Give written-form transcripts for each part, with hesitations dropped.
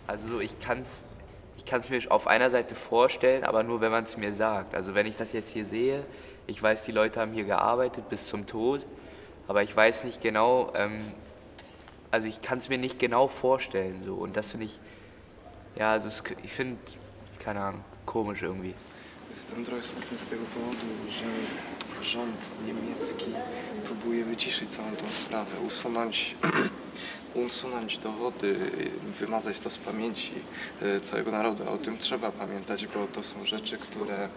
Also so, ich kann's mir auf einer Seite vorstellen, aber nur, wenn man es mir sagt. Also wenn ich das jetzt hier sehe, ich weiß, die Leute haben hier gearbeitet bis zum Tod, aber ich weiß nicht genau, also ich kann es mir nicht genau vorstellen. So. Und das finde ich, ja, also ich finde, keine Ahnung, komisch irgendwie. Jestem trochę smutny z tego powodu, że rząd niemiecki próbuje wyciszyć całą tą sprawę, usunąć dowody, wymazać to z pamięci całego narodu. O tym trzeba pamiętać, bo to są rzeczy, które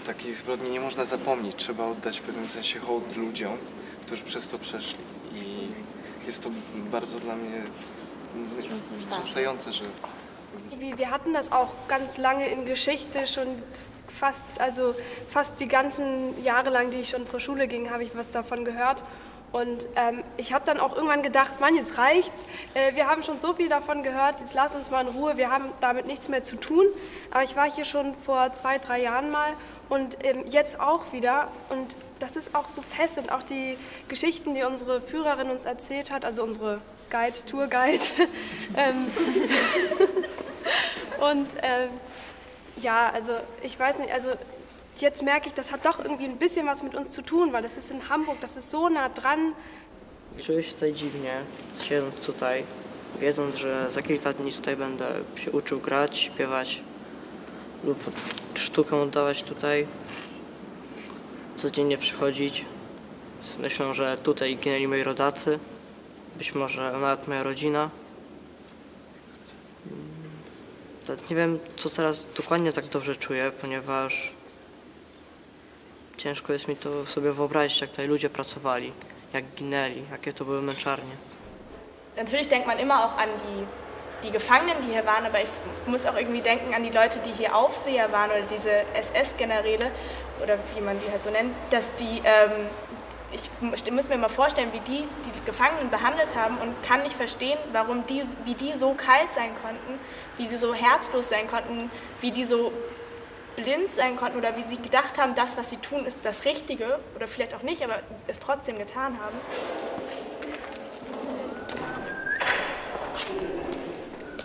takiej zbrodni nie można zapomnieć. Trzeba oddać w pewnym sensie hołd ludziom, którzy przez to przeszli. I jest to bardzo dla mnie wstrząsające, że... Wir hatten das auch ganz lange in Geschichte, schon fast die ganzen Jahre lang, die ich schon zur Schule ging, habe ich was davon gehört. Und ich habe dann auch irgendwann gedacht, Mann, jetzt reicht's. Wir haben schon so viel davon gehört, jetzt lass uns mal in Ruhe, wir haben damit nichts mehr zu tun. Aber ich war hier schon vor 2, 3 Jahren mal und jetzt auch wieder. Und das ist auch so fest und auch die Geschichten, die unsere Führerin uns erzählt hat, also unsere Tourguide. Und ja, also ich weiß nicht, also jetzt merke ich, das hat doch irgendwie ein bisschen was mit uns zu tun, weil das ist in Hamburg, das ist so nah dran. Czuję się tutaj dziwnie, siedząc tutaj, wiedząc, że za kilka dni tutaj będę się uczył grać, śpiewać lub sztukę oddawać tutaj, codziennie przychodzić. Myślę, że tutaj ginęli moi rodacy, być może nawet moja rodzina. Nie wiem, co teraz dokładnie tak dobrze czuję, ponieważ ciężko jest mi to sobie wyobrazić, jak tutaj ludzie pracowali, jak ginęli, jakie to były męczarnie. Natürlich denkt man immer auch an die Gefangenen, die hier waren, aber ich muss auch irgendwie denken an die Leute, die hier Aufseher waren oder diese SS-Generäle oder wie man die halt so nennt, dass die, ich muss mir mal vorstellen, wie die Gefangenen behandelt haben und kann nicht verstehen, wie die so kalt sein konnten, wie die so herzlos sein konnten, wie die so blind sein konnten oder wie sie gedacht haben, das, was sie tun, ist das Richtige oder vielleicht auch nicht, aber es trotzdem getan haben.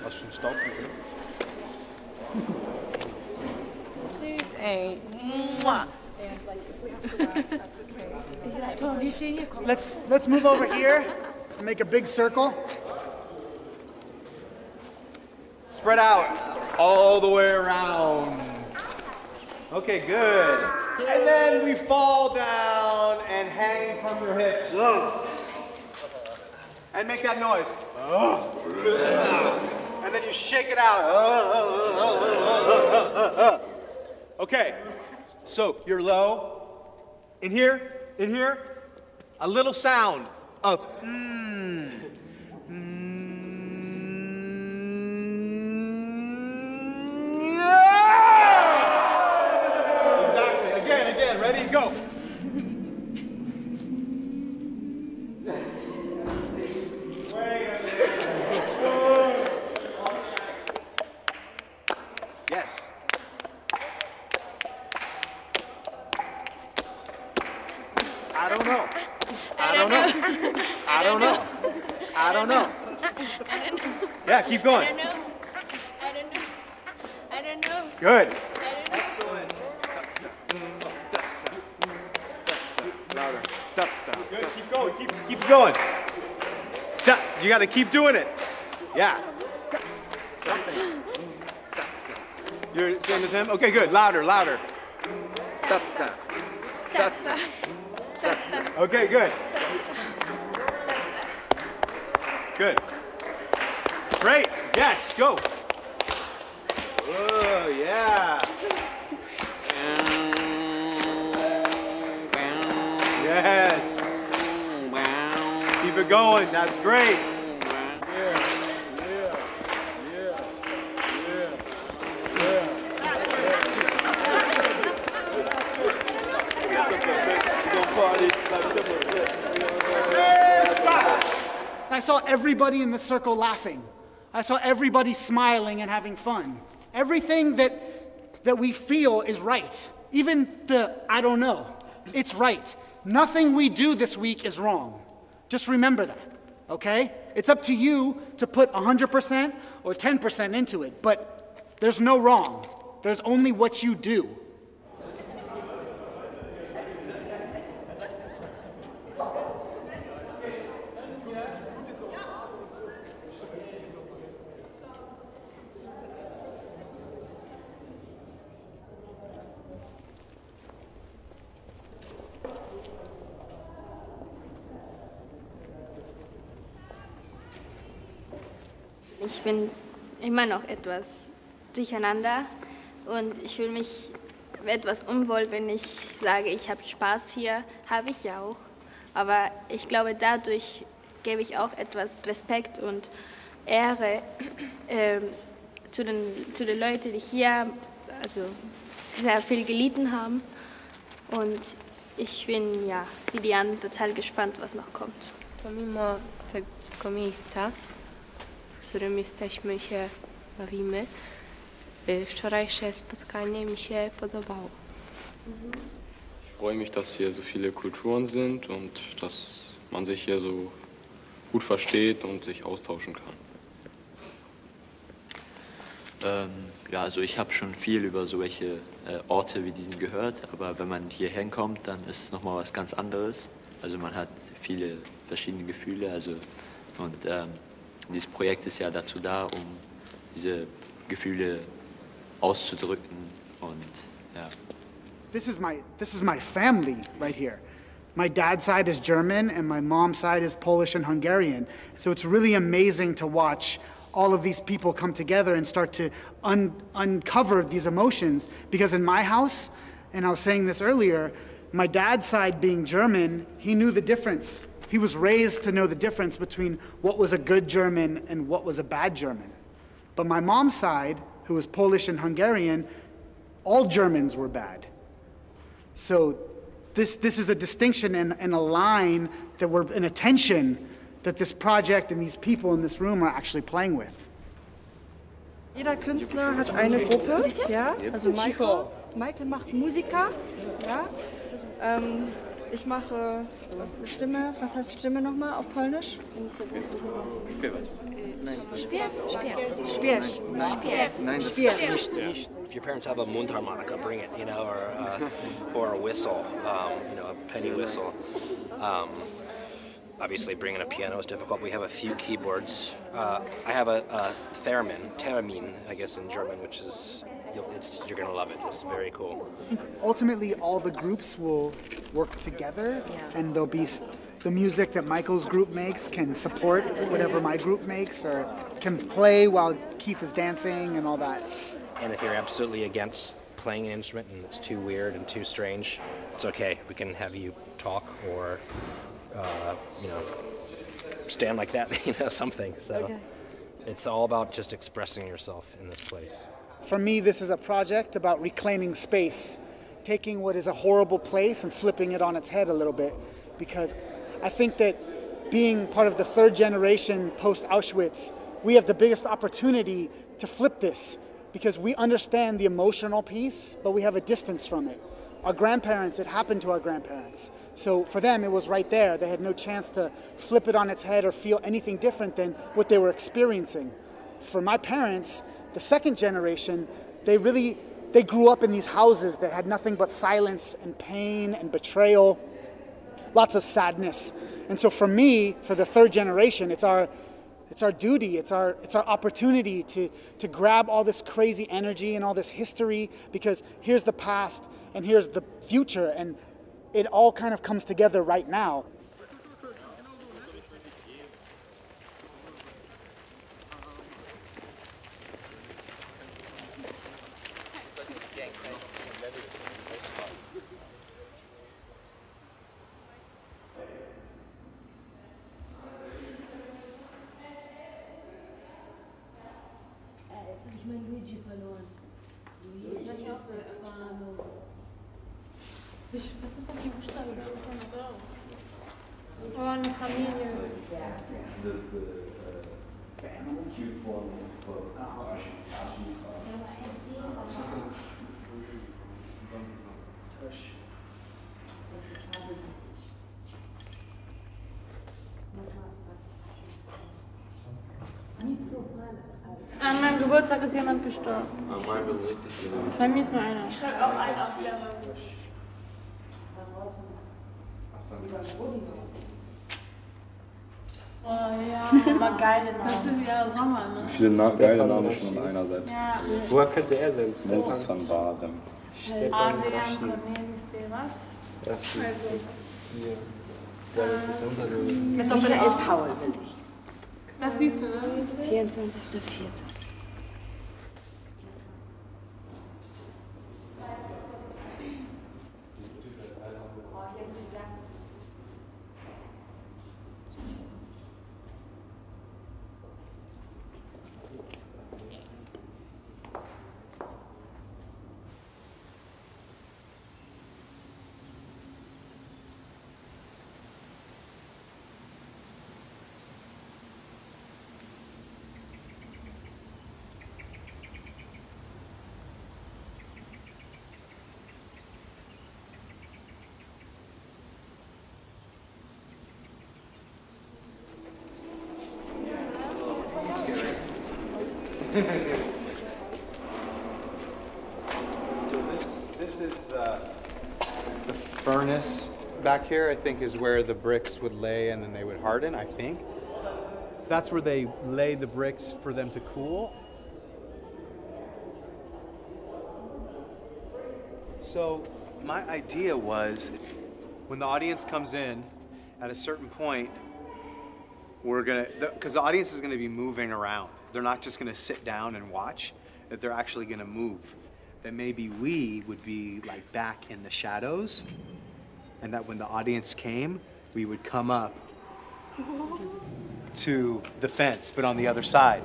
Hast du schon Staub gesehen? Süß, ey. Let's move over here and make a big circle. Spread out all the way around. Okay, good. And then we fall down and hang from your hips. And make that noise. And then you shake it out. Okay, so you're low. In here, a little sound of Exactly. Again. Ready? Go. Yes. I don't know. Yeah, keep going. I don't know. Good. Excellent. Louder. Good. Keep going. Keep going. You got to keep doing it. Yeah. You're same as him. Okay. Good. Louder. Okay. Good. Good. Great. Yes. Go. Oh yeah. Yes. Keep it going. That's great. Stop! I saw everybody in the circle laughing. I saw everybody smiling and having fun. Everything that we feel is right. Even the I don't know. It's right. Nothing we do this week is wrong. Just remember that. okay? It's up to you to put 100% or 10% into it, but there's no wrong. There's only what you do. Ich bin immer noch etwas durcheinander und ich fühle mich etwas unwohl, wenn ich sage, ich habe Spaß hier, habe ich ja auch. Aber ich glaube, dadurch gebe ich auch etwas Respekt und Ehre zu den Leuten, die hier also sehr viel gelitten haben. Und ich bin ja, wie die anderen, total gespannt, was noch kommt. Pomimo tego miejsca, w którym jesteśmy, się bawimy, wczorajsze spotkanie mi się podobało. Ich freue mich, dass hier so viele Kulturen sind und dass man sich hier so gut versteht und sich austauschen kann. Ja, also ich habe schon viel über solche Orte wie diesen gehört, aber wenn man hier hinkommt, dann ist es nochmal was ganz anderes. Also man hat viele verschiedene Gefühle, und dieses Projekt ist ja dazu da, um diese Gefühle auszudrücken und ja. This is my family right here. My dad's side is German and my mom's side is Polish and Hungarian. So it's really amazing to watch all of these people come together and start to uncover these emotions. Because in my house, and I was saying this earlier, my dad's side being German, he knew the difference. He was raised to know the difference between what was a good German and what was a bad German. But my mom's side, who was Polish and Hungarian, all Germans were bad. So this is a distinction and a line that an attention that this project and these people in this room are actually playing with. Jeder Künstler hat eine Gruppe, ja, also Michael macht Musiker, ja. Ich mache Stimme, was heißt Stimme nochmal auf Polnisch? Śpiew. Nein, nicht. If your parents have a mundharmonica, bring it, or a whistle, a penny whistle. Obviously, bringing a piano is difficult. We have a few keyboards. I have a theremin, I guess in German, which is, you're going to love it. It's very cool. Ultimately, all the groups will work together, and there'll be the music that Michael's group makes can support whatever my group makes, or can play while Keith is dancing and all that. And if you're absolutely against playing an instrument and it's too weird and too strange, it's okay. We can have you talk or, stand like that, something. So It's all about just expressing yourself in this place. For me, this is a project about reclaiming space, taking what is a horrible place and flipping it on its head a little bit, because I think that being part of the third generation post-Auschwitz, we have the biggest opportunity to flip this, because we understand the emotional piece, but we have a distance from it. Our grandparents, it happened to our grandparents. So for them, it was right there. They had no chance to flip it on its head or feel anything different than what they were experiencing. For my parents, the second generation, they grew up in these houses that had nothing but silence and pain and betrayal, lots of sadness. And so for me, for the third generation, it's our duty, it's our opportunity to grab all this crazy energy and all this history, because here's the past and here's the future, and it all kind of comes together right now. Was ist das für ein Buchstabe? Oh, eine Familie. An meinem Geburtstag ist jemand gestorben. An meinem wird richtig genau. Bei mir ist nur einer. Ich schreibe auch einen auf wieder. Oh ja, aber geile Namen. Das sind ja Sommer, ne? Wie viele geile Namen schon an einer Seite. Ja. Woher könnte er sein? Moses van Baren. Adrian Cornelis de was? Also. Mit Michael Paul will ich. Das siehst du, ne? 24.04. This is the furnace back here, I think, is where the bricks would lay and then they would harden, I think. That's where they lay the bricks for them to cool. So my idea was when the audience comes in at a certain point, we're gonna, because the audience is gonna be moving around. They're not just gonna sit down and watch, that they're actually gonna move. That maybe we would be like back in the shadows, and that when the audience came, we would come up to the fence, but on the other side.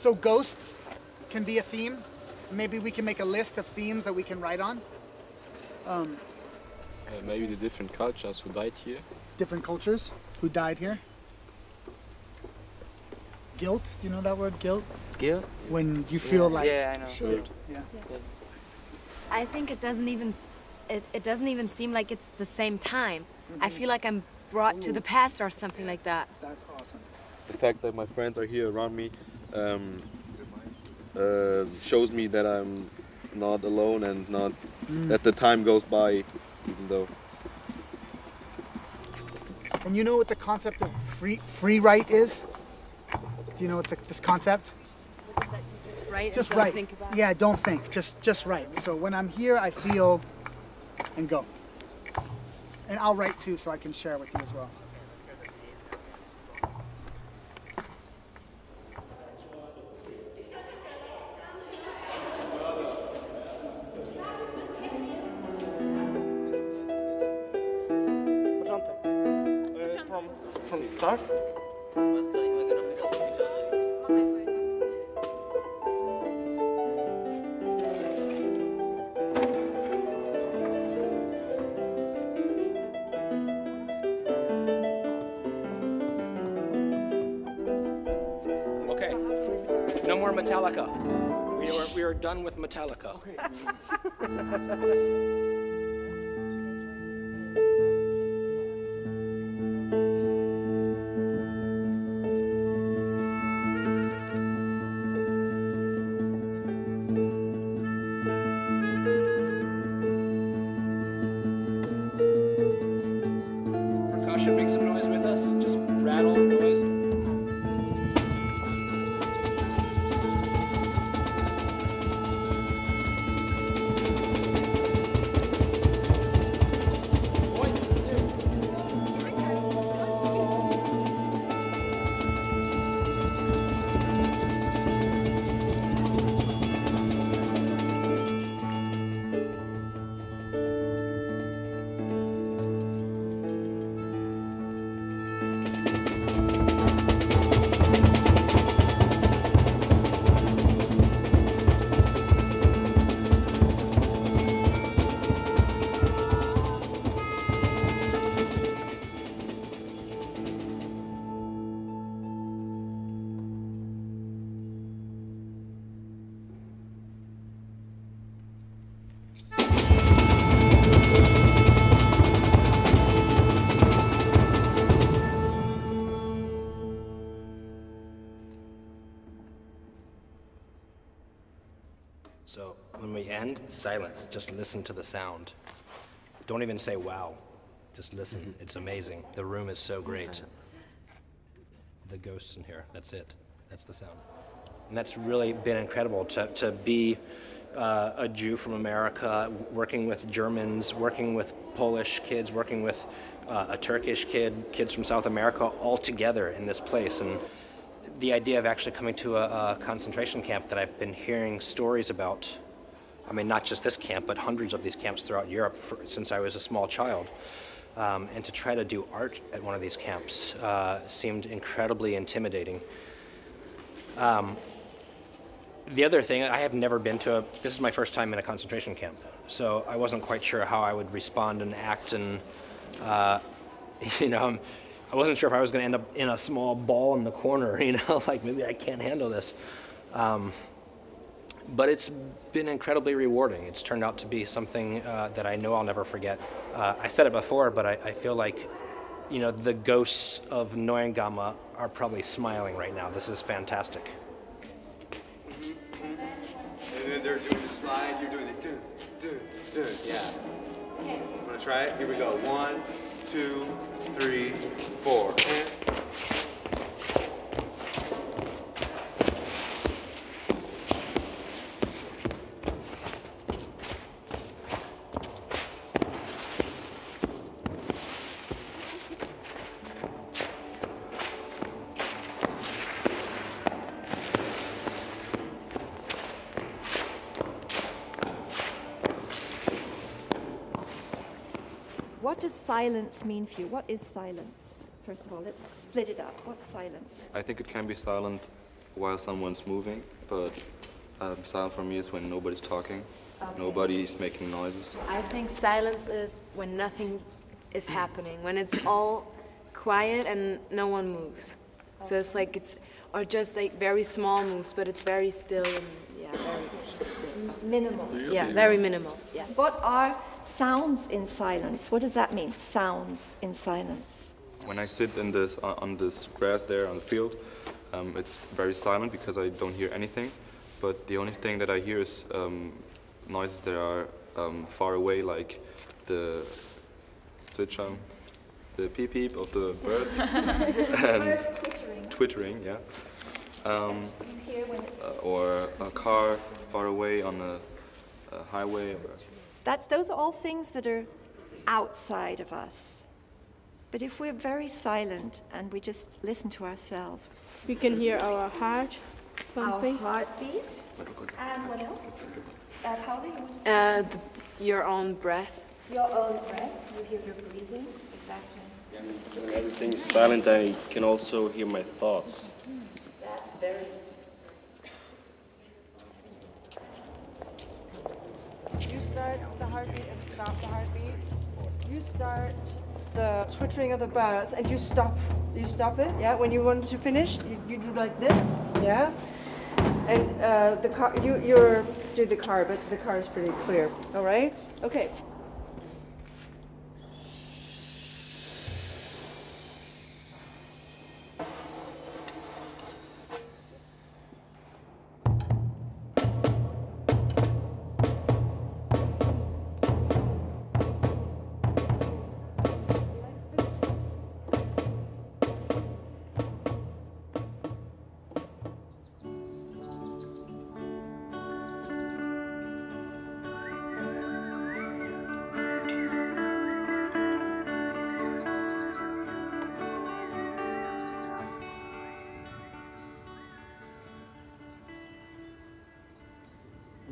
So ghosts can be a theme. Maybe we can make a list of themes that we can write on. Maybe the different cultures who died here. Different cultures who died here. Guilt, do you know that word, guilt? Guilt? When you feel like... Yeah, I know. Sure. Yeah. I think it doesn't even seem like it's the same time. I feel like I'm brought to the past or something like that. That's awesome. The fact that my friends are here around me shows me that I'm not alone and not that the time goes by, even though. And you know what the concept of free write is? Do you know what this concept? Just write. Just and don't write. think about it. Yeah, don't think. Just write. So when I'm here, I feel and go. And I'll write too, so I can share with you as well. From the start? Okay, no more Metallica. We are done with Metallica. Percussion, make some noise with us. Just rattle noise. So when we end, silence. Just listen to the sound. Don't even say wow. Just listen. It's amazing. The room is so great. The ghosts in here. That's it. That's the sound. And that's really been incredible to be a Jew from America, working with Germans, working with Polish kids, working with a Turkish kid, kids from South America, all together in this place. And the idea of actually coming to a concentration camp that I've been hearing stories about, I mean, not just this camp, but hundreds of these camps throughout Europe since I was a small child. And to try to do art at one of these camps seemed incredibly intimidating. The other thing, I have never been to this is my first time in a concentration camp, so I wasn't quite sure how I would respond and act, and you know, I wasn't sure if I was going to end up in a small ball in the corner, you know, like maybe I can't handle this. But it's been incredibly rewarding. It's turned out to be something that I know I'll never forget. I said it before, but I feel like, you know, the ghosts of Neuengamme are probably smiling right now. This is fantastic. And then they're doing the slide, you're doing the dun, dun, dun. Yeah. Okay. Want to try it? Here we go. 1, 2, 3, 4. And what does silence mean for you? What is silence? First of all, let's split it up. What's silence? I think it can be silent while someone's moving, but silent for me is when nobody's talking, nobody's making noises. I think silence is when nothing is happening, when it's all quiet and no one moves. So it's like or just like very small moves, but it's very still and very still. Minimal. Yeah, very minimal. Yeah. What are sounds in silence? What does that mean, sounds in silence? When I sit in on this grass there on the field, it's very silent because I don't hear anything, but the only thing that I hear is noises that are far away, like the zwitschern, the peep peep of the birds, and twittering, yeah. Or a car far away on a highway. Those are all things that are outside of us. But if we're very silent and we just listen to ourselves, we can hear our heart pumping. Our heartbeat. And what else? Pauli? Your own breath. Your own breath. You hear your breathing. Exactly. When everything is silent, I can also hear my thoughts. That's very. You start the heartbeat and stop the heartbeat. You start the twittering of the birds and you stop it, yeah? When you want to finish, you do like this, yeah? And the car, you're do the car, but the car is pretty clear, all right? Okay.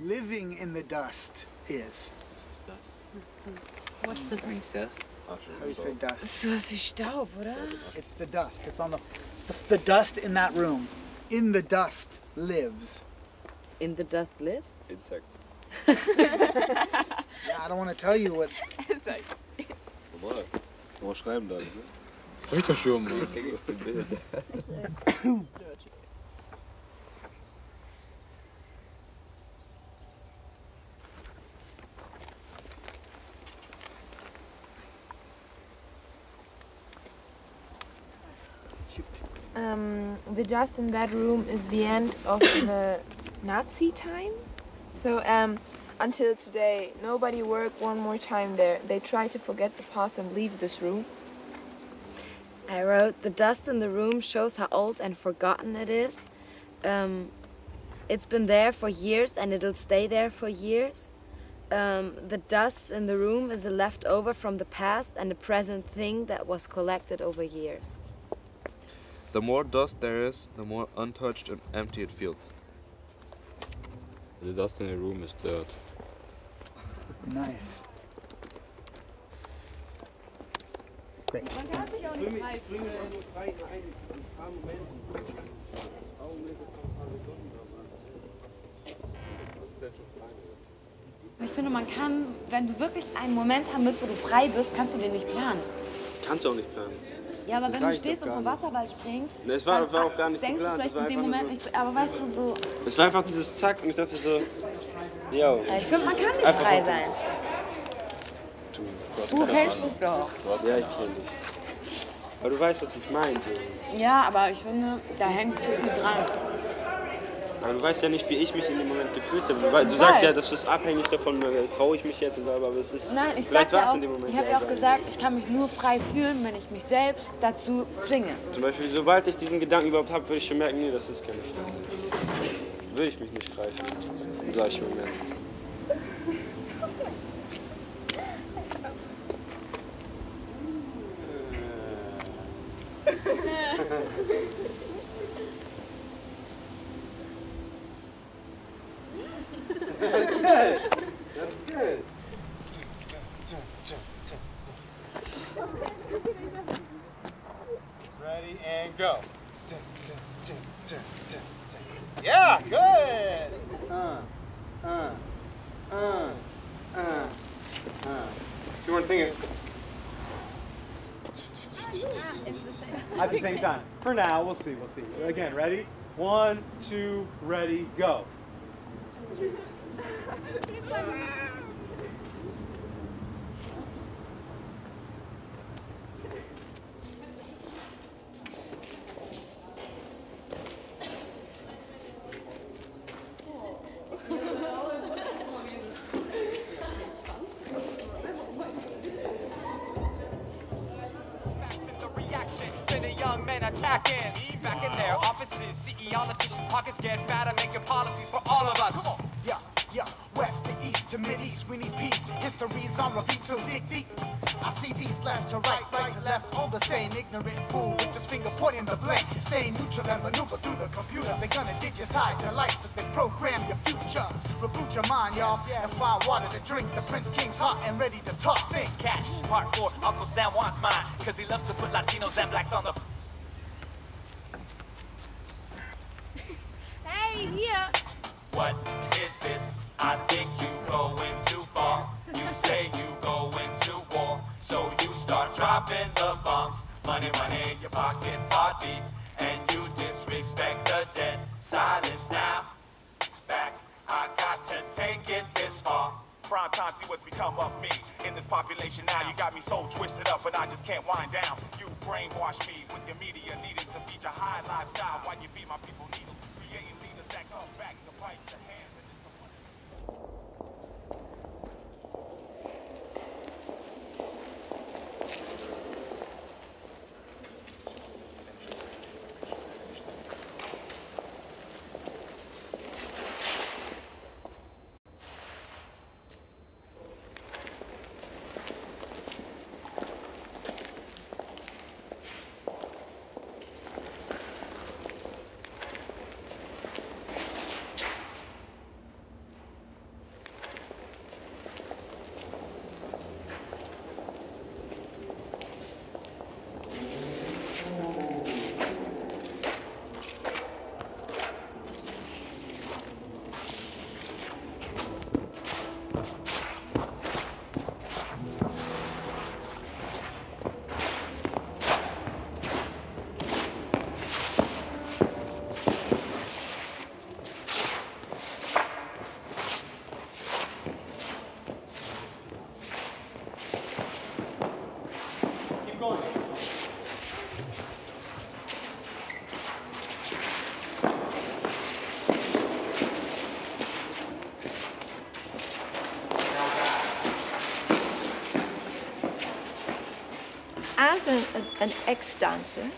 Living in the dust is. What's the dust? How do you say dust? Sowas wie Staub, oder? It's the dust. It's on the dust in that room. In the dust lives. In the dust lives? Insects. Yeah, I don't want to tell you what. Normal. Nur schreiben da, ne? Hab ich doch schon mal. The dust in that room is the end of the Nazi time. So until today, nobody worked one more time there. They try to forget the past and leave this room. I wrote, the dust in the room shows how old and forgotten it is. It's been there for years and it'll stay there for years. The dust in the room is a leftover from the past and a present thing that was collected over years. The more dust there is, the more untouched and empty it feels. The dust in the room is dirt. Nice. Great. Ich finde, man kann, wenn du wirklich einen Moment haben willst, wo du frei bist, kannst du den nicht planen. Kannst du auch nicht planen. Ja, aber Das wenn sag du ich stehst doch und vom gar nicht. Wasserball springst, Ne, es war dann auch gar nicht denkst geplant. du Das vielleicht war in dem einfach Moment nur nicht, aber weißt du, so... Es war einfach dieses Zack und ich dachte so, yo. Ich finde, man kann nicht frei sein. Du kennst mich doch. Ja, ich kenn dich. Aber du weißt, was ich meine. So. Ja, aber ich finde, da hängt zu viel dran. Aber du weißt ja nicht, wie ich mich in dem Moment gefühlt habe. Du sagst ja, das ist abhängig davon, traue ich mich jetzt, aber es ist. Nein, ich vielleicht sag ja war's auch, in dem Moment. ich habe ja auch gesagt, ich kann mich nur frei fühlen, wenn ich mich selbst dazu zwinge. Zum Beispiel, sobald ich diesen Gedanken überhaupt habe, würde ich schon merken, nee, das ist keine Freiheit. Würde ich mich nicht frei fühlen, sag ich mir mehr. That's good. That's good. Ready and go. Yeah, good. You weren't thinking at the same time. For now, we'll see. We'll see. Again, ready? 1, 2, ready, go. Attacking, back in their offices, politicians' pockets get fatter, making policies for all of us. Come on. Yeah, west to east to mid-east, we need peace. History's on repeat, so dig deep. I see these left to right, right to left, all the same ignorant fool with his finger pointing the blank. Stay neutral and maneuver through the computer. They're gonna digitize your life as they program your future. Reboot your mind, y'all, and find water to drink. The Prince King's hot and ready to toss things. Catch, part 4, Uncle Sam wants mine, cause he loves to put Latinos and blacks on the... Hey, here. What is this? I think you going too far. You say you going to war, so you start dropping the bombs. Money, money in your pockets are deep, and you disrespect the dead. Silence now. Back, I got to take it this far. Prime time, see what's become of me in this population now. You got me so twisted up, and I just can't wind down. You brainwash me with your media, needing to feed your high lifestyle while you feed my people needles, creating leaders that come back to bite your hands. as an ex-dancer,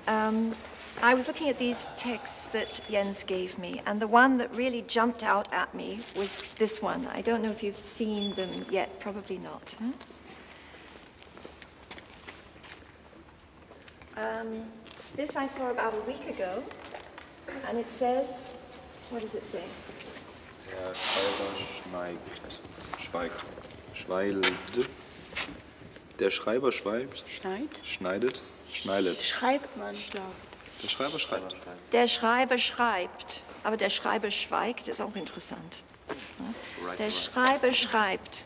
I was looking at these texts that Jens gave me, and the one that really jumped out at me was this one. I don't know if you've seen them yet, probably not. This I saw about a week ago, and it says, what does it say? Der Schreiber schweigt. Schweilt. Der Schreiber schreibt. Schneidet. Schneidet. Schreibt man, glaubt. Der Schreiber schreibt. Der Schreiber schreibt, aber der Schreiber schweigt, ist auch interessant. Der Schreiber schreibt.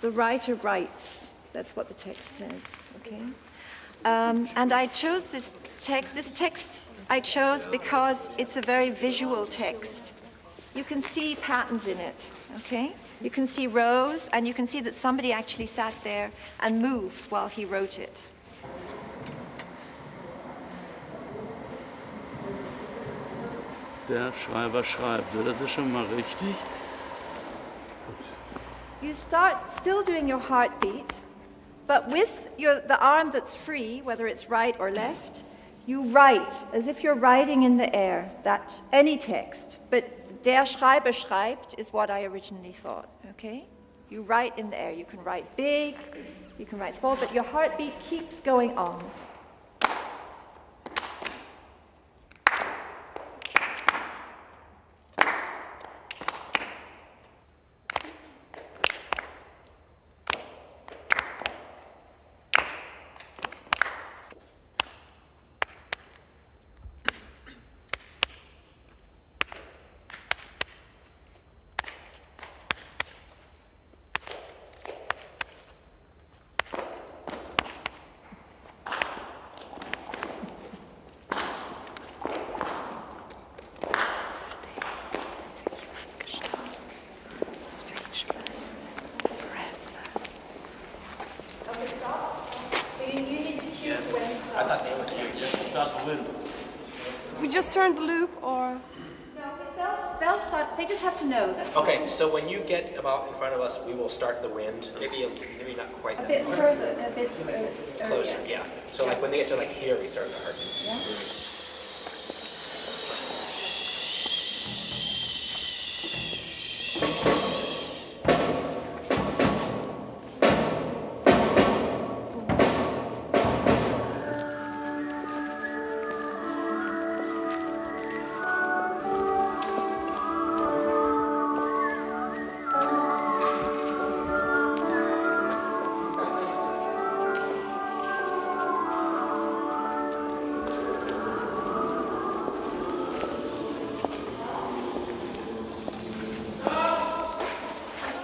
The writer writes. That's what the text says. Okay. And I chose this text. This text I chose because it's a very visual text. You can see patterns in it. Okay. You can see rows, and you can see that somebody actually sat there and moved while he wrote it. Der Schreiber schreibt, das ist schon mal richtig. You start still doing your heartbeat, but with the arm that's free, whether it's right or left, you write as if you're writing in the air, that any text. But der Schreiber schreibt is what I originally thought, okay? You write in the air. You can write big, you can write small, but your heartbeat keeps going on. We just turned the loop, or? No, they'll start. They just have to know that. Okay, so when you get about in front of us, we will start the wind. Maybe not quite A that bit far. further, a bit Closer, yeah. So like when they get to like here, we start the heartbeat. Yeah.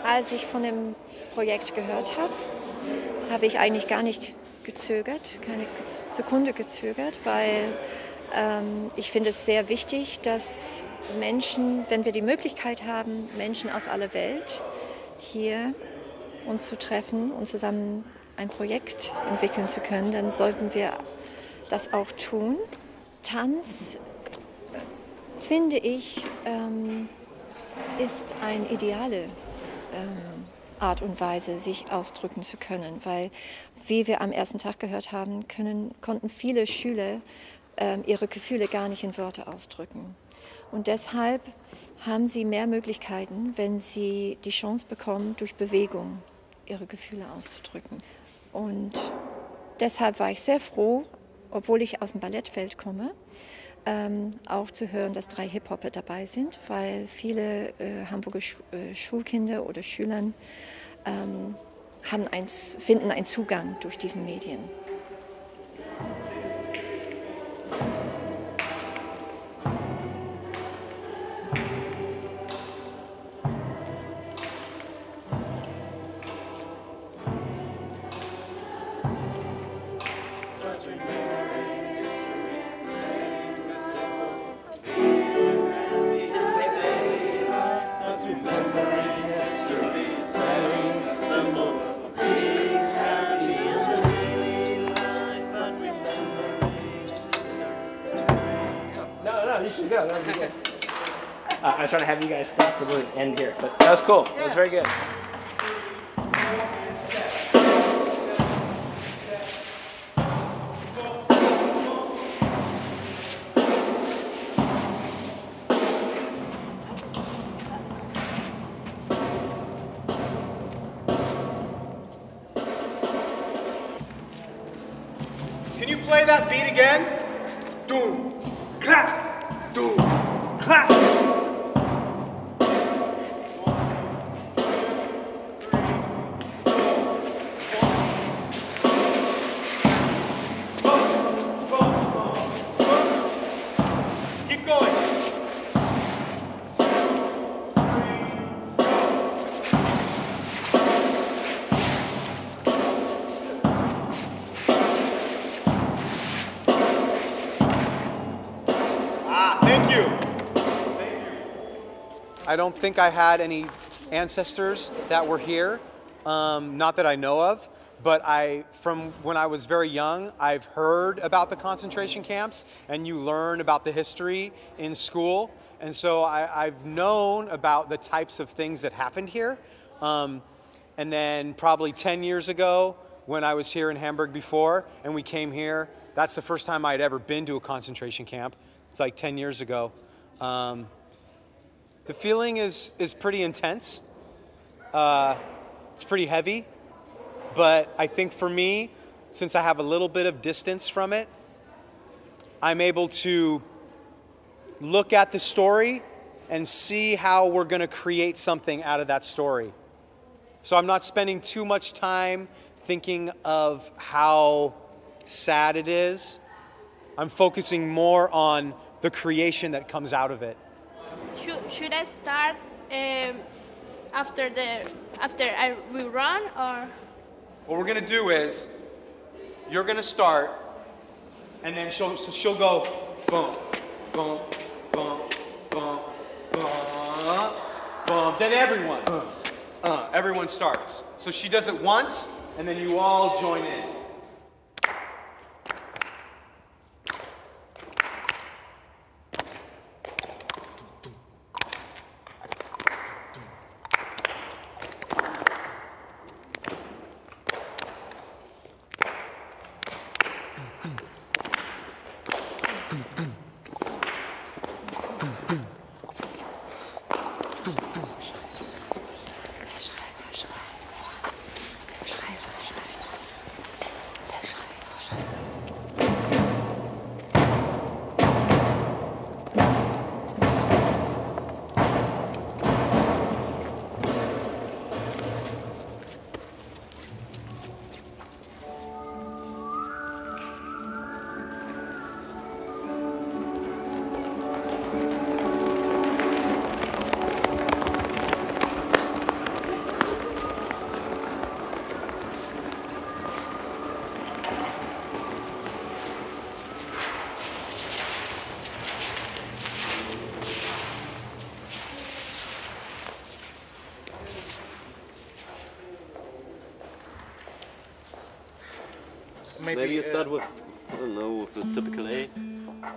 Als ich von dem Projekt gehört habe, habe ich eigentlich gar nicht gezögert, keine Sekunde gezögert, weil ich finde es sehr wichtig, dass Menschen, wenn wir die Möglichkeit haben, Menschen aus aller Welt hier uns zu treffen und zusammen ein Projekt entwickeln zu können, dann sollten wir das auch tun. Tanz, finde ich, ist eine ideale Art und Weise, sich ausdrücken zu können, weil, wie wir am ersten Tag gehört haben, konnten viele Schüler ihre Gefühle gar nicht in Wörter ausdrücken. Und deshalb haben sie mehr Möglichkeiten, wenn sie die Chance bekommen, durch Bewegung ihre Gefühle auszudrücken. Und deshalb war ich sehr froh, obwohl ich aus dem Ballettfeld komme, auch zu hören, dass 3 Hip-Hopper dabei sind, weil viele Hamburger Schulkinder oder Schüler finden einen Zugang durch diese Medien. I was trying to have you guys stop so we would end here, but that was cool. That was very good. you play that beat again? Doom, clap, doom, clap. Keep going. I don't think I had any ancestors that were here, not that I know of, but from when I was very young, I've heard about the concentration camps, and you learn about the history in school, and so I've known about the types of things that happened here. And then probably 10 years ago, when I was here in Hamburg before, and we came here, that's the first time I'd ever been to a concentration camp. It's like 10 years ago. The feeling is pretty intense. It's pretty heavy, but I think for me, since I have a little bit of distance from it, I'm able to look at the story and see how we're going to create something out of that story. So I'm not spending too much time thinking of how sad it is. I'm focusing more on the creation that comes out of it. Should I start after we run, or? What we're gonna do is, you're gonna start, and then she'll go boom, boom, boom, boom, boom, boom. Then everyone starts. So she does it once, and then you all join in. Maybe you start with, I don't know, with the typical A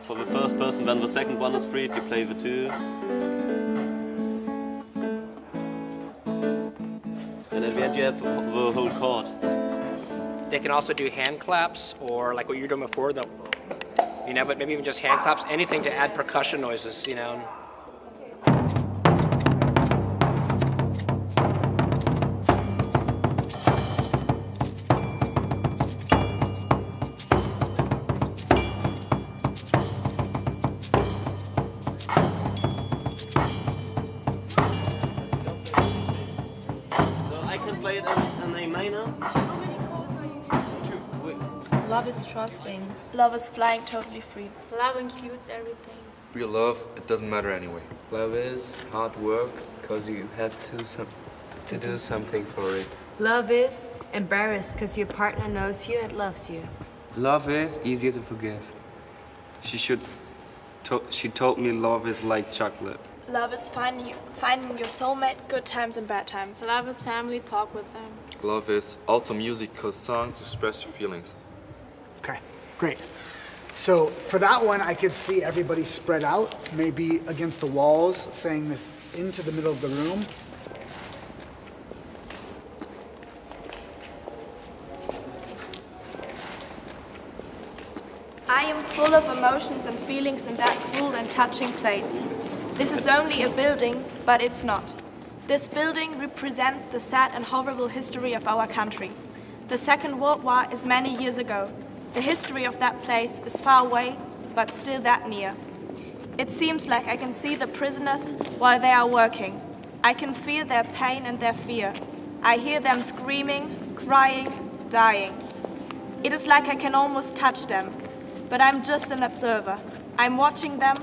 for the first person, then the second one is freed, you play the two. And at the end you have the whole chord. They can also do hand claps, or like what you were doing before, but maybe even just hand claps, anything to add percussion noises, Love is trusting. Love is flying totally free. Love includes everything. Real love, it doesn't matter anyway. Love is hard work because you have to do something for it. Love is embarrassed because your partner knows you and loves you. Love is easier to forgive. She told me love is like chocolate. Love is finding your soulmate, good times and bad times. Love is family, talk with them. Love is also music because songs express your feelings. Okay, great. So for that one, I could see everybody spread out, maybe against the walls, saying this into the middle of the room. I am full of emotions and feelings in that cruel and touching place. This is only a building, but it's not. This building represents the sad and horrible history of our country. The Second World War is many years ago. The history of that place is far away, but still that near. It seems like I can see the prisoners while they are working. I can feel their pain and their fear. I hear them screaming, crying, dying. It is like I can almost touch them, but I'm just an observer. I'm watching them,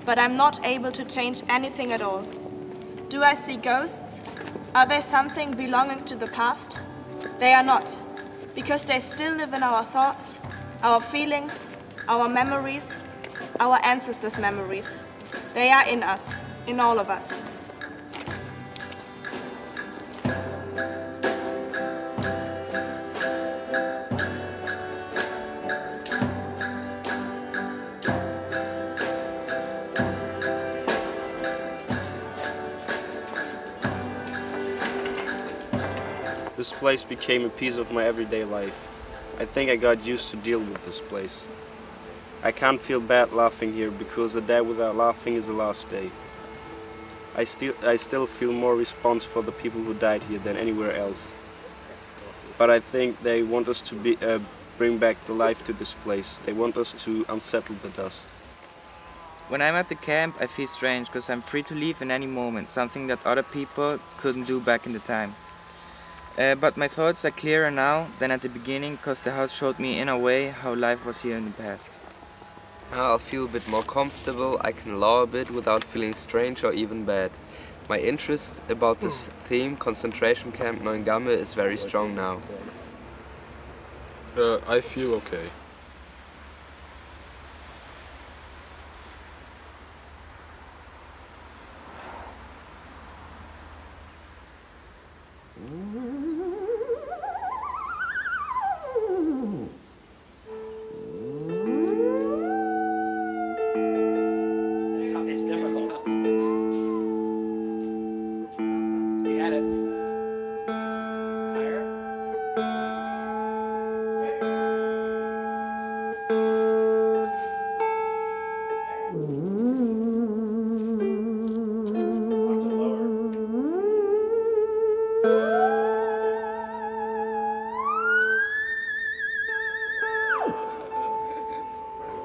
but I'm not able to change anything at all. Do I see ghosts? Are they something belonging to the past? They are not, because they still live in our thoughts, our feelings, our memories, our ancestors' memories. They are in us, in all of us. This place became a piece of my everyday life. I think I got used to deal with this place. I can't feel bad laughing here because a day without laughing is the last day. I still feel more response for the people who died here than anywhere else. But I think they want us to bring back the life to this place. They want us to unsettle the dust. When I'm at the camp, I feel strange because I'm free to leave in any moment, something that other people couldn't do back in the time. But my thoughts are clearer now than at the beginning because the house showed me in a way how life was here in the past. Now I'll feel a bit more comfortable, I can laugh a bit without feeling strange or even bad. My interest about this theme, concentration camp Neuengamme, is very strong now. I feel okay.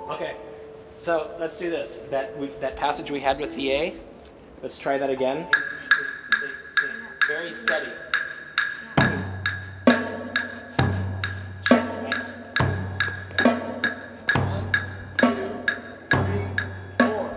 Okay, so let's do this. That passage we had with the A, let's try that again. Very steady. Nice. 1, 2, 3, 4.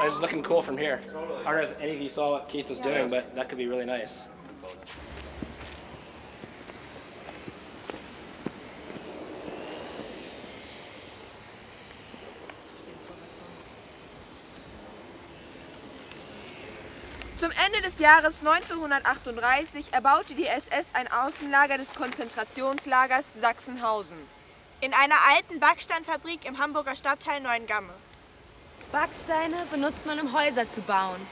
I was looking cool from here. I don't know if any of you saw what Keith was doing, but that could be really nice. Zum Ende des Jahres 1938 erbaute die SS ein Außenlager des Konzentrationslagers Sachsenhausen. In einer alten Backsteinfabrik im Hamburger Stadtteil Neuengamme. Backsteine benutzt man, um Häuser zu bauen.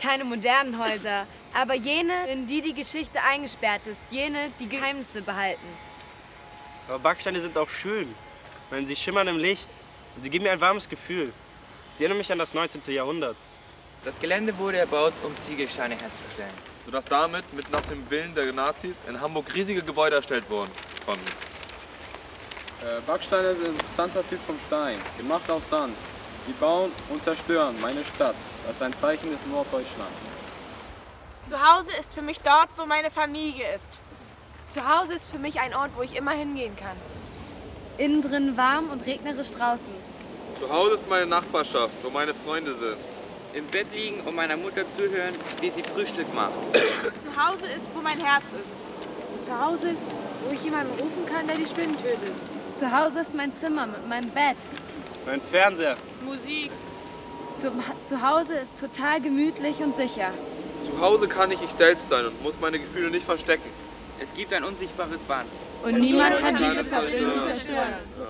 Keine modernen Häuser, aber jene, in die die Geschichte eingesperrt ist, jene, die Geheimnisse behalten. Aber Backsteine sind auch schön, weil sie schimmern im Licht und sie geben mir ein warmes Gefühl. Sie erinnern mich an das 19. Jahrhundert. Das Gelände wurde erbaut, um Ziegelsteine herzustellen. Sodass damit, mit nach dem Willen der Nazis, in Hamburg riesige Gebäude erstellt wurden konnten. Backsteine sind ein interessanter Typ vom Stein, gemacht aus Sand. Die bauen und zerstören meine Stadt. Das ist ein Zeichen des Norddeutschlands. Zu Hause ist für mich dort, wo meine Familie ist. Zu Hause ist für mich ein Ort, wo ich immer hingehen kann. Innen drin warm und regnerisch draußen. Zu Hause ist meine Nachbarschaft, wo meine Freunde sind. Im Bett liegen und meiner Mutter zuhören, wie sie Frühstück macht. Zu Hause ist, wo mein Herz ist. Zu Hause ist, wo ich jemanden rufen kann, der die Spinnen tötet. Zu Hause ist mein Zimmer mit meinem Bett. Mein Fernseher. Musik. Zu Hause ist total gemütlich und sicher. Zu Hause kann ich selbst sein und muss meine Gefühle nicht verstecken. Es gibt ein unsichtbares Band. Und niemand kann diese Verbindung zerstören. Ja.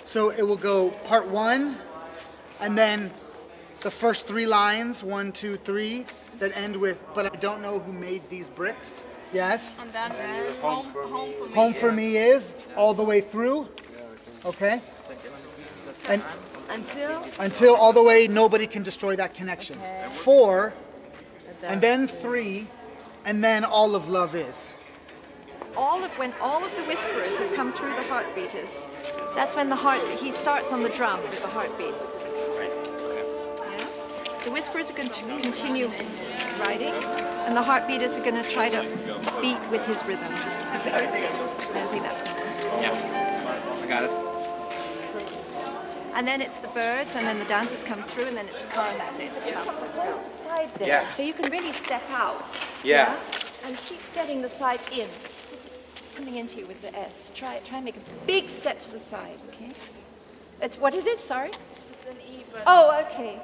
So it will go part 1, and then the first 3 lines, 1, 2, 3, that end with, but I don't know who made these bricks. Yes? And then Home for me is all the way through. Okay? And until all the way, nobody can destroy that connection. 4, and then 3, and then all of love is. When all of the whisperers have come through the heartbeaters, that's when he starts on the drum with the heartbeat. Yeah? The whisperers are going to continue writing, and the heartbeaters are going to try to beat with his rhythm. I think that's good. Yeah, I got it. And then it's the birds, and then the dancers come through, and then it's the car, and that's it. Let's go. Side there, Yeah. so you can really step out. Yeah. And keep getting the side in. Coming into you with the S. Try and make a big step to the side, okay? What is it? Sorry? It's an E, but... Oh, okay.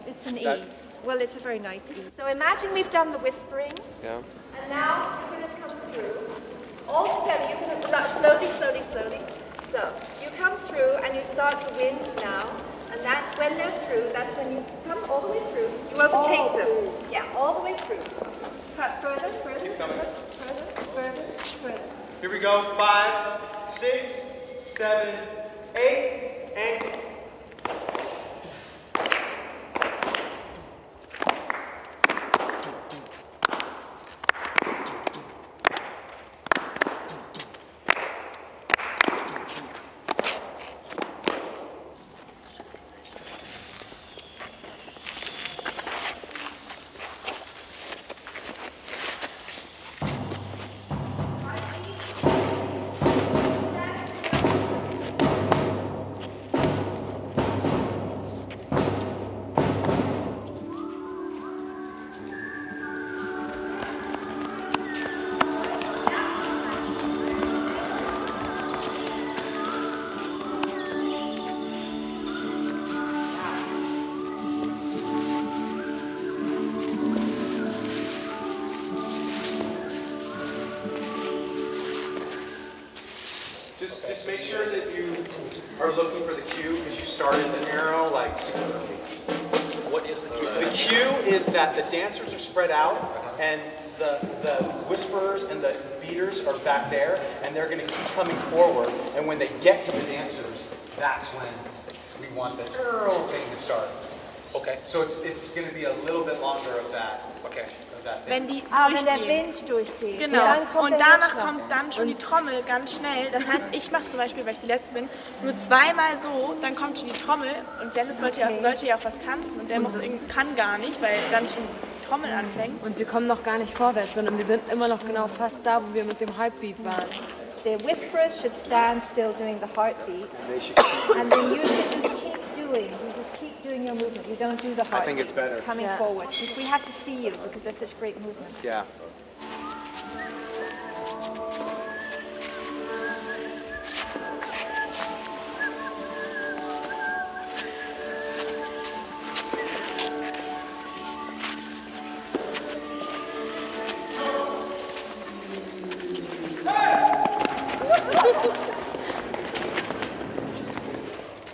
It's an E. Well, it's a very nice E. So imagine we've done the whispering. Yeah. And now you're going to come through. All together, you're going to slowly, slowly, slowly. So you come through and you start the wind now. And that's when they're through. That's when you come all the way through. You overtake them. Yeah, all the way through. Cut further, further, further. Here we go. 5, 6, 7, 8, and... Just make sure that you are looking for the cue because you started the arrow like super early. What is the cue? The cue is that the dancers are spread out and the whisperers and the beaters are back there and they're going to keep coming forward. And when they get to the dancers, that's when we want the arrow thing to start. Okay. So it's going to be a little bit longer of that. Okay. Wenn die wenn der Wind durchgeht. Genau. Und der danach Herzschlag. kommt dann schon die Trommel ganz schnell. Das heißt, ich mache zum Beispiel, weil ich die Letzte bin, nur zweimal so, dann kommt schon die Trommel und Dennis sollte ja auch was tanzen und der kann gar nicht, weil dann schon die Trommel anfängt. Und wir kommen noch gar nicht vorwärts, sondern wir sind immer noch genau fast da, wo wir mit dem Heartbeat waren. The whisperers should stand still doing the heartbeat, and then you should just keep doing your movement. You don't do the heartbeat. I think it's better. Coming forward. We have to see you because there's such great movement. Yeah.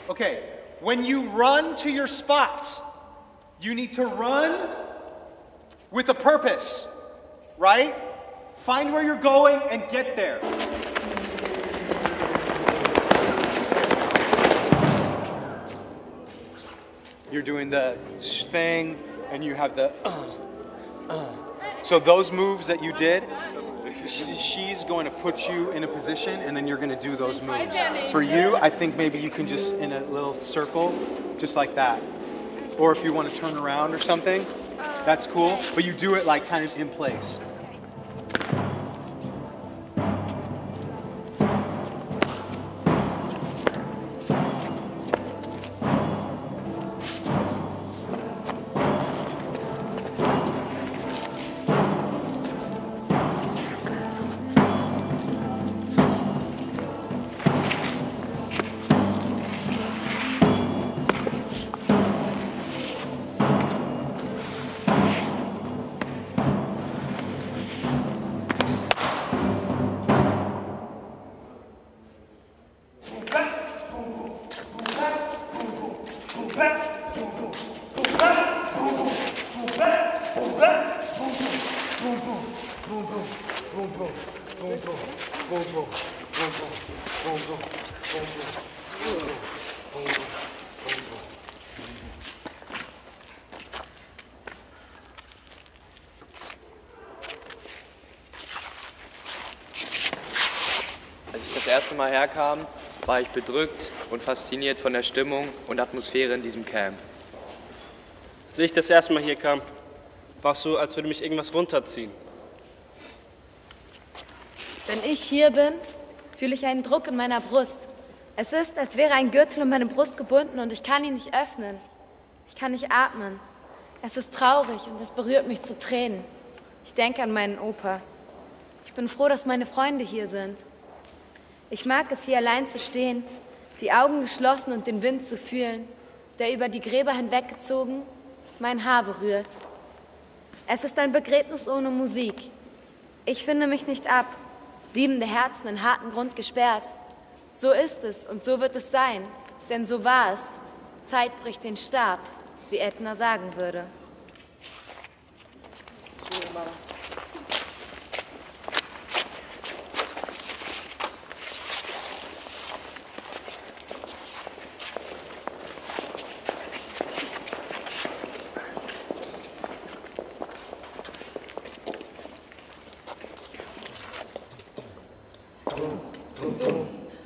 Okay, when you run to your spots, you need to run with a purpose, right? Find where you're going and get there. You're doing the thing and you have the So those moves that you did, she's going to put you in a position and then you're going to do those moves. For you, I think maybe you can just in a little circle, just like that. Or if you want to turn around or something. That's cool, but you do it like kind of in place. Als ich das erste Mal herkam, war ich bedrückt und fasziniert von der Stimmung und Atmosphäre in diesem Camp. Als ich das erste Mal hier kam, war es so, als würde mich irgendwas runterziehen. Wenn ich hier bin, fühle ich einen Druck in meiner Brust. Es ist, als wäre ein Gürtel um meine Brust gebunden und ich kann ihn nicht öffnen. Ich kann nicht atmen. Es ist traurig und es berührt mich zu Tränen. Ich denke an meinen Opa. Ich bin froh, dass meine Freunde hier sind. Ich mag es, hier allein zu stehen, die Augen geschlossen und den Wind zu fühlen, der über die Gräber hinweggezogen mein Haar berührt. Es ist ein Begräbnis ohne Musik. Ich finde mich nicht ab, liebende Herzen in harten Grund gesperrt. So ist es und so wird es sein, denn so war es. Zeit bricht den Stab, wie Edna sagen würde.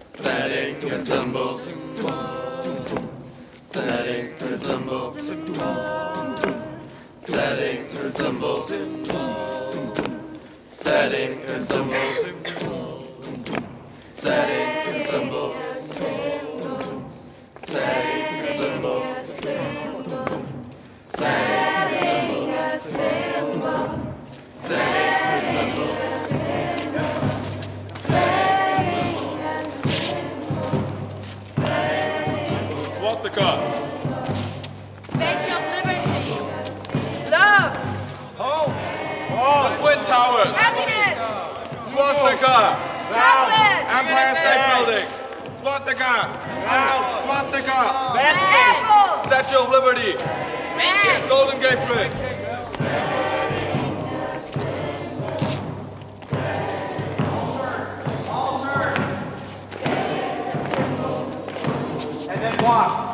Setting a symbol. Setting a symbol. Setting a symbol. Setting a symbol. Setting a symbol. Setting a symbol. Setting a symbol. Setting a symbol. Swastika. Statue of Liberty. Love. Hope. The Twin Towers. Happiness. Swastika. Chocolate. Empire State Building. Swastika. Swastika. Apple. Statue of Liberty. Golden Gate Bridge. And then walk.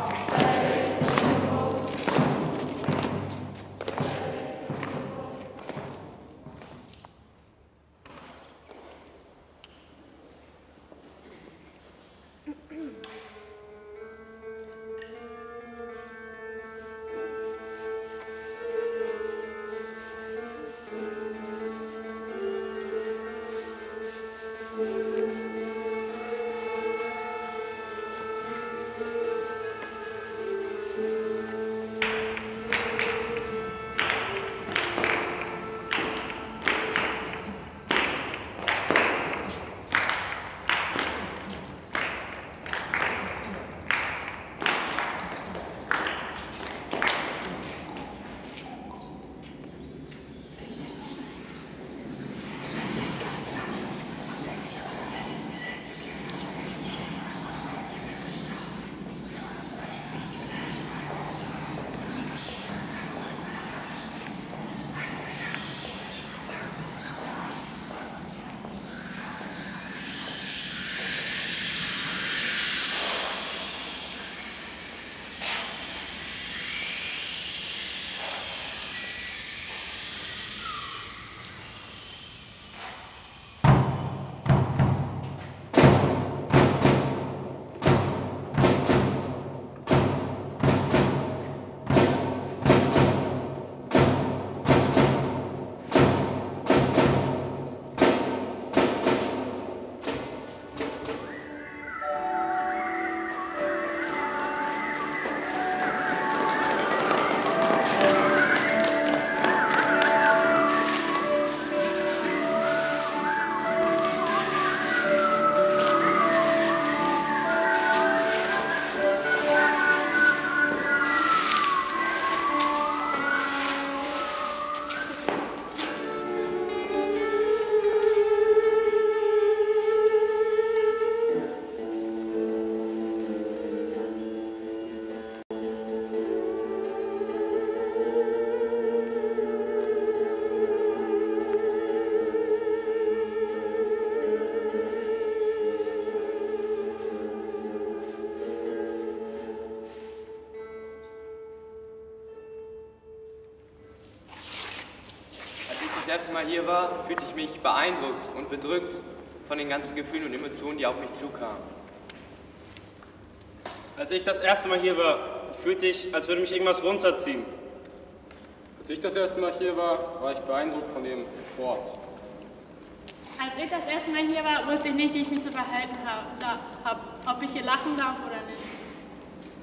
das erste Mal hier war, fühlte ich mich beeindruckt und bedrückt von den ganzen Gefühlen und Emotionen, die auf mich zukamen. Als ich das erste Mal hier war, fühlte ich, als würde mich irgendwas runterziehen. Als ich das erste Mal hier war ich beeindruckt von dem Ort. Als ich das erste Mal hier war, wusste ich nicht, wie ich mich zu verhalten habe, ob ich hier lachen darf oder nicht.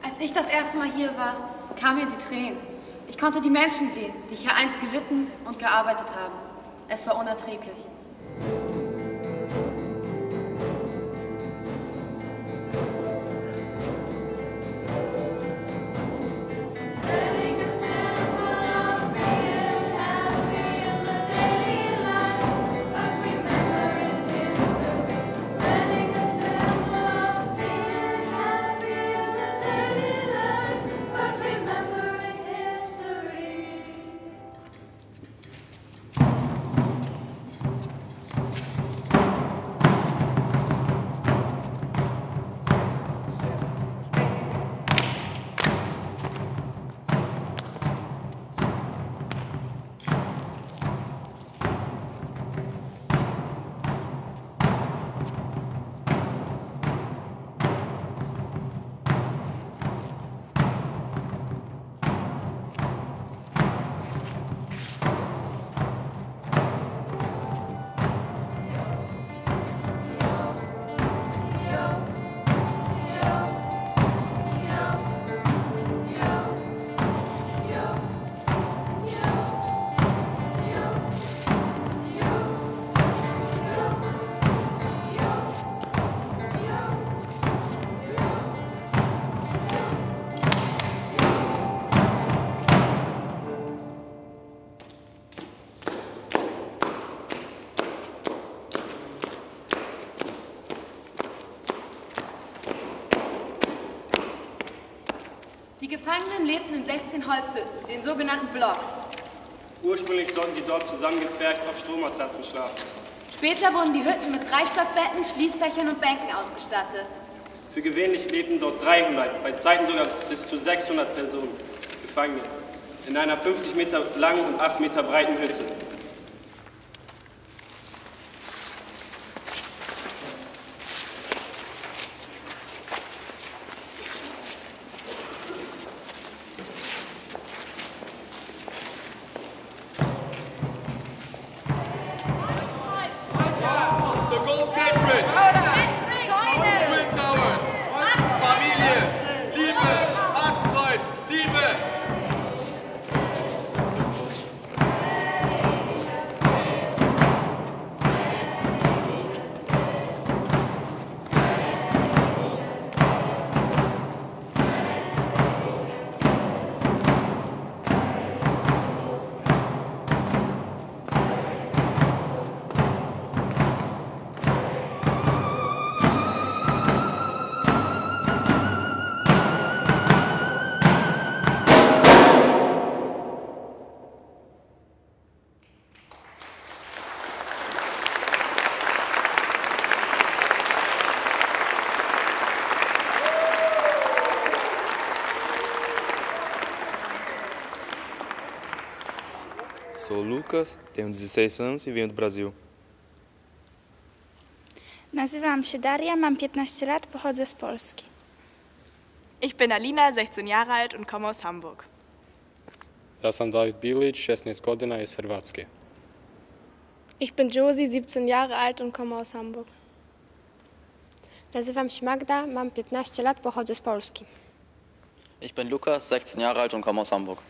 Als ich das erste Mal hier war, kamen mir die Tränen. Ich konnte die Menschen sehen, die hier einst gelitten und gearbeitet haben. Es war unerträglich. Die Gefangenen lebten in 16 Holzhütten, den sogenannten Blocks. Ursprünglich sollten sie dort zusammengepfercht auf Strohmatratzen schlafen. Später wurden die Hütten mit 3-Stockbetten, Schließfächern und Bänken ausgestattet. Für gewöhnlich lebten dort 300, bei Zeiten sogar bis zu 600 Personen, Gefangene, in einer 50 Meter langen und 8 Meter breiten Hütte. Sou o Lucas, tenho 16 anos e venho do Brasil. Nazywam się Daria, mam 15 lat, pochodzę z Polski. Ich bin Alina, 16 Jahre alt und komme aus Hamburg. Ja sam David Bilić, 16 godina iz Hrvatske. Ich bin Josie, 17 Jahre alt und komme aus Hamburg. Nazywam się Magda, mam 15 lat, pochodzę z Polski. Ich bin Lukas, 16 Jahre alt und komme aus Hamburg.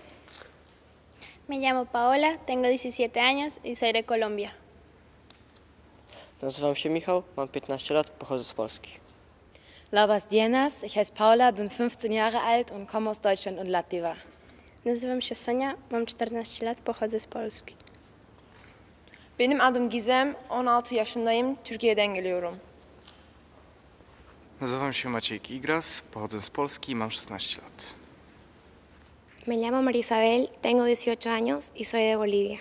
Me llamo Paola, tengo 17 años y soy de Colombia. Nazywam się Michał, mam 15 lat, pochodzę z Polski. Labas dienas, ich heiße Paula, bin 15 Jahre alt und komme aus Deutschland und Latvia. Nazywam się Sonia, mam 14 lat, pochodzę z Polski. Benim adım Gizem, 16 yaşındayım, Türkiye'den geliyorum. Nazywam się Maciej Kigras, pochodzę z Polski i mam 16 lat. Me llamo Marisabel, tengo 18 años y soy de Bolivia.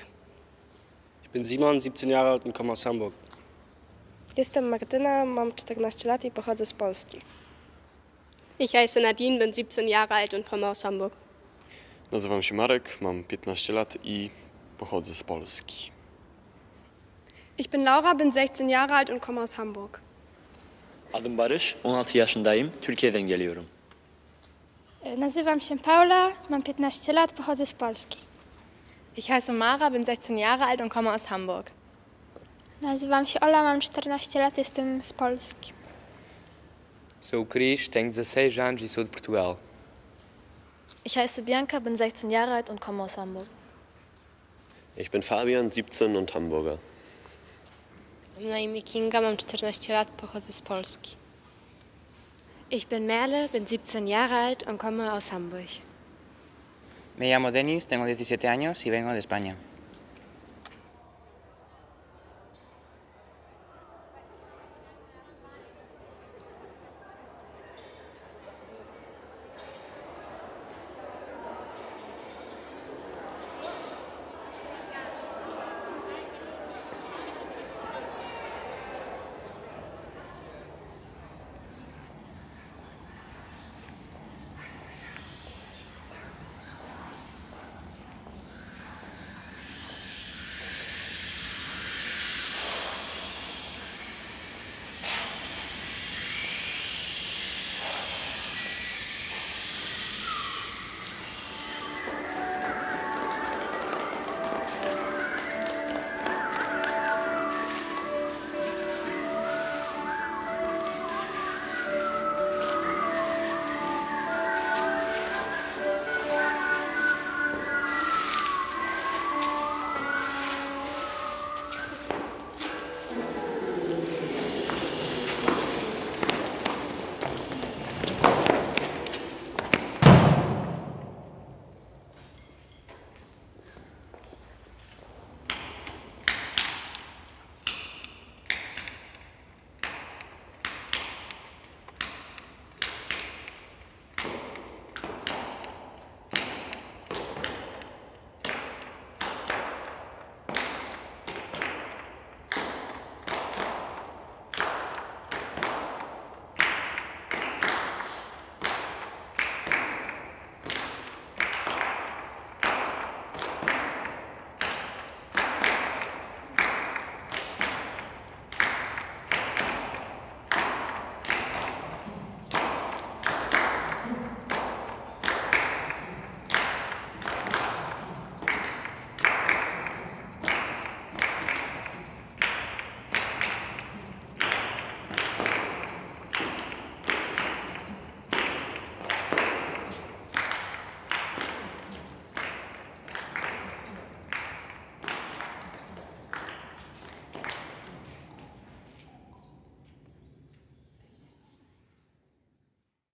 Ich bin Simon, 17 Jahre alt und komme aus Hamburg. Jestem Martyna, mam 14 lat i pochodzę z Polski. Ich heiße Nadine, bin 17 Jahre alt und komme aus Hamburg. Nazywam się Marek, mam 15 lat i pochodzę z Polski. Ich bin Laura, bin 16 Jahre alt und komme aus Hamburg. Adım Barış, 16 yaşındayım, Türkiye'den geliyorum. Nazywam się Paula, mam 15 lat, pochodzę z Polski. Ich heiße Mara, bin 16 Jahre alt und komme aus Hamburg. Nazywam się Ola, mam 14 lat, jestem z Polski. Sou Cris, tenho 16 anos e sou de Portugal. Ich heiße Bianca, bin 16 Jahre alt und komme aus Hamburg. Ich bin Fabian, 17 und Hamburger. Mam na imię Kinga, mam 14 lat, pochodzę z Polski. Ich bin Merle, bin 17 Jahre alt und komme aus Hamburg. Me llamo Denis, tengo 17 años y vengo de España.